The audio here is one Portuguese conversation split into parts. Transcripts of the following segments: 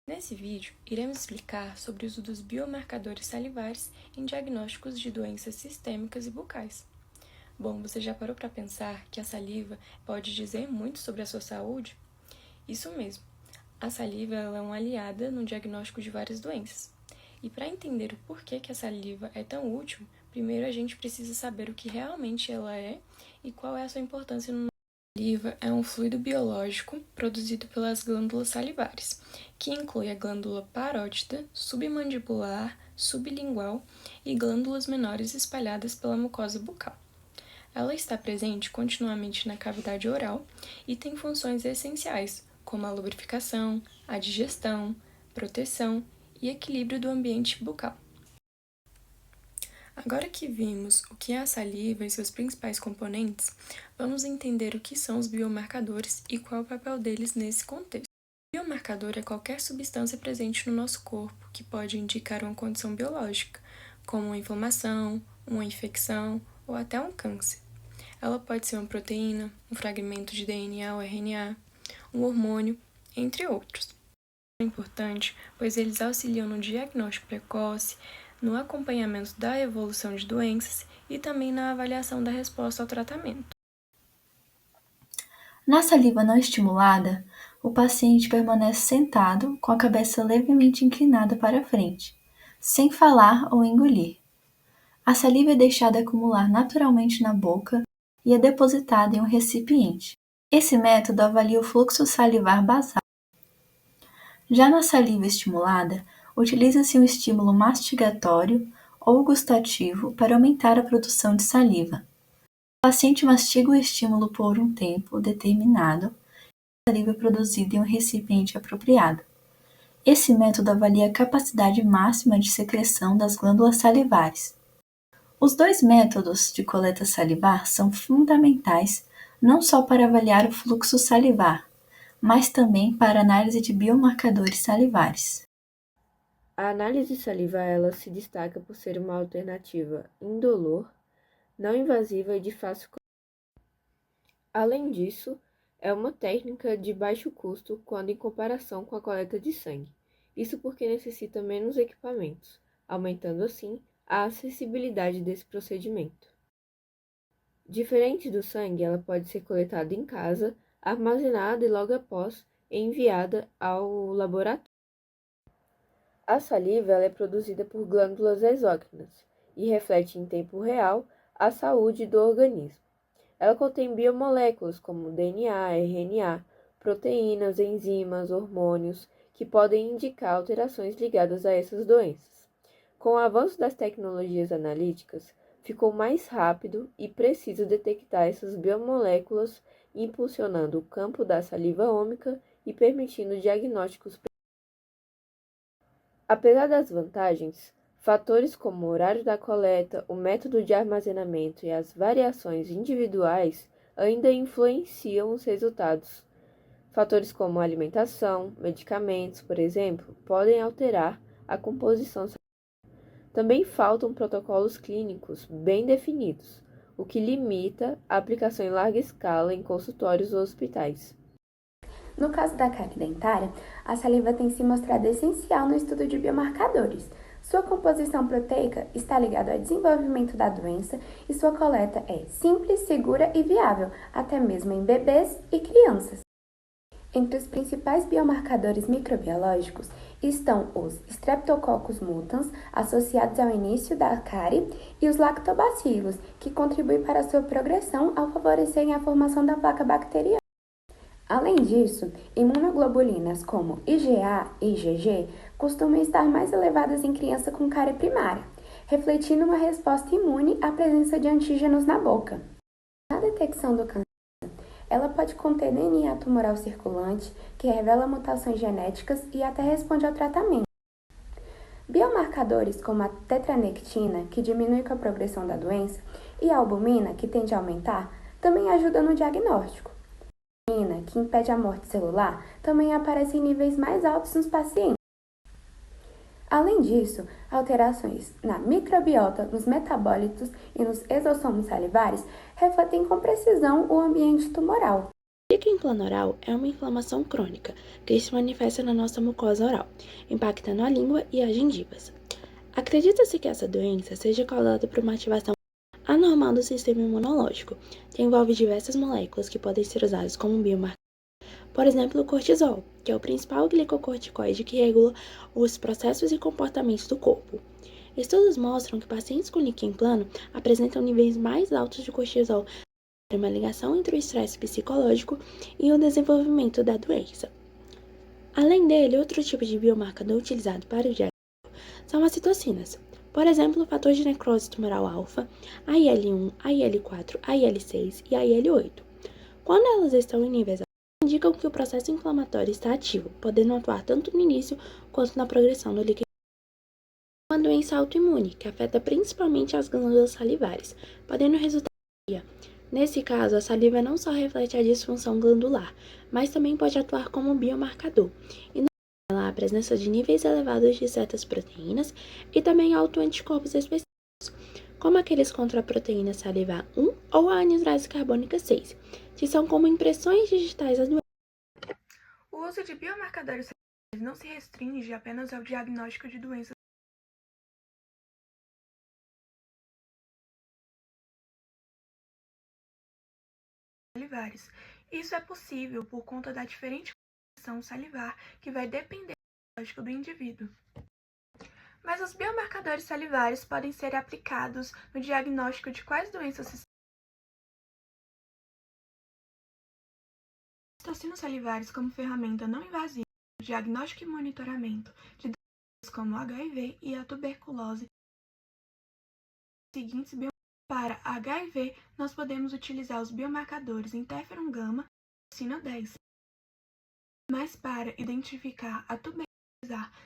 Nesse vídeo, iremos explicar sobre o uso dos biomarcadores salivares em diagnósticos de doenças sistêmicas e bucais. Bom, você já parou para pensar que a saliva pode dizer muito sobre a sua saúde? Isso mesmo, a saliva é uma aliada no diagnóstico de várias doenças. E para entender o porquê que a saliva é tão útil, primeiro a gente precisa saber o que realmente ela é e qual é a sua importância no A saliva é um fluido biológico produzido pelas glândulas salivares, que inclui a glândula parótida, submandibular, sublingual e glândulas menores espalhadas pela mucosa bucal. Ela está presente continuamente na cavidade oral e tem funções essenciais, como a lubrificação, a digestão, proteção e equilíbrio do ambiente bucal. Agora que vimos o que é a saliva e seus principais componentes, vamos entender o que são os biomarcadores e qual é o papel deles nesse contexto. O biomarcador é qualquer substância presente no nosso corpo que pode indicar uma condição biológica, como uma inflamação, uma infecção ou até um câncer. Ela pode ser uma proteína, um fragmento de DNA ou RNA, um hormônio, entre outros. É importante, pois eles auxiliam no diagnóstico precoce, no acompanhamento da evolução de doenças e também na avaliação da resposta ao tratamento. Na saliva não estimulada, o paciente permanece sentado com a cabeça levemente inclinada para frente, sem falar ou engolir. A saliva é deixada acumular naturalmente na boca e é depositada em um recipiente. Esse método avalia o fluxo salivar basal. Já na saliva estimulada, utiliza-se um estímulo mastigatório ou gustativo para aumentar a produção de saliva. O paciente mastiga o estímulo por um tempo determinado e a saliva é produzida em um recipiente apropriado. Esse método avalia a capacidade máxima de secreção das glândulas salivares. Os dois métodos de coleta salivar são fundamentais não só para avaliar o fluxo salivar, mas também para a análise de biomarcadores salivares. A análise salivar ela se destaca por ser uma alternativa indolor, não invasiva e de fácil coleta. Além disso, é uma técnica de baixo custo quando em comparação com a coleta de sangue. Isso porque necessita menos equipamentos, aumentando assim a acessibilidade desse procedimento. Diferente do sangue, ela pode ser coletada em casa, armazenada e logo após enviada ao laboratório. A saliva ela é produzida por glândulas exócrinas e reflete em tempo real a saúde do organismo. Ela contém biomoléculas como DNA, RNA, proteínas, enzimas, hormônios, que podem indicar alterações ligadas a essas doenças. Com o avanço das tecnologias analíticas, ficou mais rápido e preciso detectar essas biomoléculas, impulsionando o campo da saliva ômica e permitindo diagnósticos. Apesar das vantagens, fatores como o horário da coleta, o método de armazenamento e as variações individuais ainda influenciam os resultados. Fatores como alimentação, medicamentos, por exemplo, podem alterar a composição. Também faltam protocolos clínicos bem definidos, o que limita a aplicação em larga escala em consultórios ou hospitais. No caso da cárie dentária, a saliva tem se mostrado essencial no estudo de biomarcadores. Sua composição proteica está ligada ao desenvolvimento da doença e sua coleta é simples, segura e viável, até mesmo em bebês e crianças. Entre os principais biomarcadores microbiológicos estão os Streptococcus mutans, associados ao início da cárie, e os lactobacilos, que contribuem para sua progressão ao favorecerem a formação da placa bacteriana. Além disso, imunoglobulinas como IgA e IgG costumam estar mais elevadas em criança com cárie primária, refletindo uma resposta imune à presença de antígenos na boca. Na detecção do câncer, ela pode conter DNA tumoral circulante, que revela mutações genéticas e até responde ao tratamento. Biomarcadores como a tetranectina, que diminui com a progressão da doença, e a albumina, que tende a aumentar, também ajudam no diagnóstico. A albumina, que impede a morte celular, também aparece em níveis mais altos nos pacientes. Além disso, alterações na microbiota, nos metabólitos e nos exossomos salivares refletem com precisão o ambiente tumoral. Líquen plano-oral é uma inflamação crônica que se manifesta na nossa mucosa oral, impactando a língua e as gengivas. Acredita-se que essa doença seja causada por uma ativação anormal do sistema imunológico, que envolve diversas moléculas que podem ser usadas como biomarcadores. Por exemplo, o cortisol, que é o principal glicocorticoide que regula os processos e comportamentos do corpo. Estudos mostram que pacientes com líquen plano apresentam níveis mais altos de cortisol, uma ligação entre o estresse psicológico e o desenvolvimento da doença. Além dele, outro tipo de biomarcador utilizado para o diagnóstico são as citocinas. Por exemplo, o fator de necrose tumoral alfa, a IL-1, a IL-4, a IL-6 e a IL-8. Quando elas estão em níveis altos, indicam que o processo inflamatório está ativo, podendo atuar tanto no início quanto na progressão do líquen. Uma doença autoimune, que afeta principalmente as glândulas salivares, podendo resultar em anemia. Nesse caso, a saliva não só reflete a disfunção glandular, mas também pode atuar como biomarcador, e não revela a presença de níveis elevados de certas proteínas e também autoanticorpos específicos, como aqueles contra a proteína salivar 1 ou a anidrase carbônica 6, que são como impressões digitais da doença. O uso de biomarcadores não se restringe apenas ao diagnóstico de doenças salivares. Isso é possível por conta da diferente composição salivar, que vai depender do diagnóstico do indivíduo. Mas os biomarcadores salivares podem ser aplicados no diagnóstico de quais doenças sistêmicas. Citocinas salivares como ferramenta não invasiva de diagnóstico e monitoramento de doenças como HIV e a tuberculose. Seguintes para HIV, nós podemos utilizar os biomarcadores interferon gama e citocina 10. Mas para identificar a tuberculose,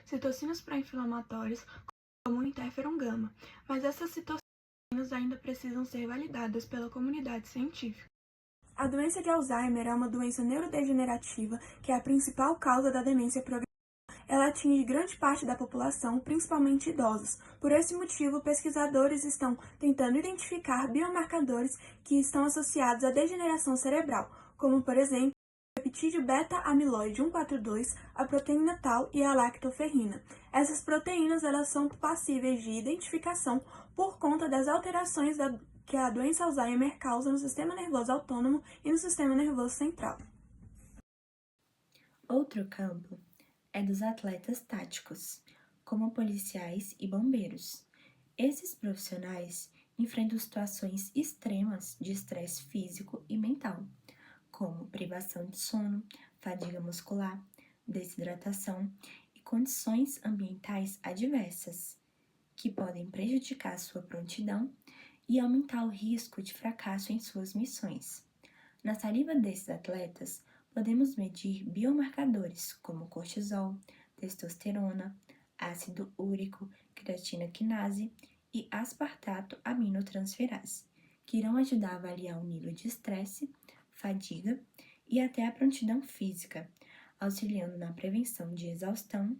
citocinas pró-inflamatórias como o interferon gama, mas essas citocinas ainda precisam ser validadas pela comunidade científica. A doença de Alzheimer é uma doença neurodegenerativa que é a principal causa da demência progressiva. Ela atinge grande parte da população, principalmente idosos. Por esse motivo, pesquisadores estão tentando identificar biomarcadores que estão associados à degeneração cerebral, como, por exemplo, o peptídeo beta-amiloide 142, a proteína tau e a lactoferrina. Essas proteínas elas são passíveis de identificação por conta das alterações que a doença Alzheimer causa no sistema nervoso autônomo e no sistema nervoso central. Outro campo é dos atletas táticos, como policiais e bombeiros. Esses profissionais enfrentam situações extremas de estresse físico e mental, como privação de sono, fadiga muscular, desidratação e condições ambientais adversas, que podem prejudicar sua prontidão e aumentar o risco de fracasso em suas missões. Na saliva desses atletas, podemos medir biomarcadores como cortisol, testosterona, ácido úrico, creatina quinase e aspartato aminotransferase, que irão ajudar a avaliar o nível de estresse, fadiga e até a prontidão física, auxiliando na prevenção de exaustão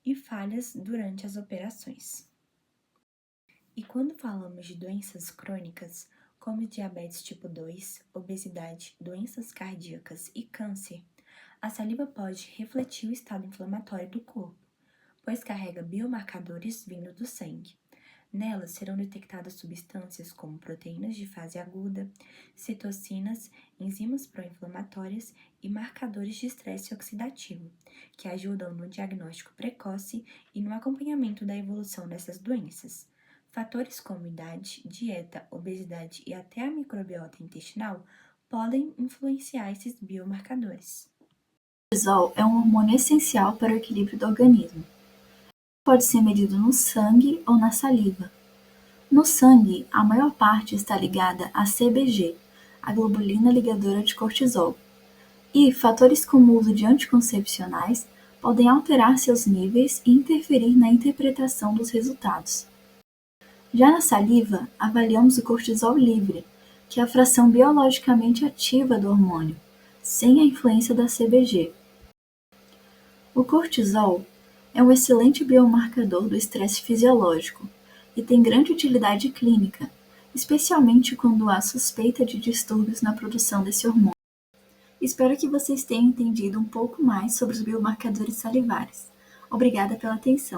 e falhas durante as operações. E quando falamos de doenças crônicas, como diabetes tipo 2, obesidade, doenças cardíacas e câncer, a saliva pode refletir o estado inflamatório do corpo, pois carrega biomarcadores vindo do sangue. Nelas serão detectadas substâncias como proteínas de fase aguda, citocinas, enzimas pró-inflamatórias e marcadores de estresse oxidativo, que ajudam no diagnóstico precoce e no acompanhamento da evolução dessas doenças. Fatores como idade, dieta, obesidade e até a microbiota intestinal podem influenciar esses biomarcadores. O cortisol é um hormônio essencial para o equilíbrio do organismo. Pode ser medido no sangue ou na saliva. No sangue, a maior parte está ligada à CBG, a globulina ligadora de cortisol. E fatores como o uso de anticoncepcionais podem alterar seus níveis e interferir na interpretação dos resultados. Já na saliva, avaliamos o cortisol livre, que é a fração biologicamente ativa do hormônio, sem a influência da CBG. O cortisol é um excelente biomarcador do estresse fisiológico e tem grande utilidade clínica, especialmente quando há suspeita de distúrbios na produção desse hormônio. Espero que vocês tenham entendido um pouco mais sobre os biomarcadores salivares. Obrigada pela atenção.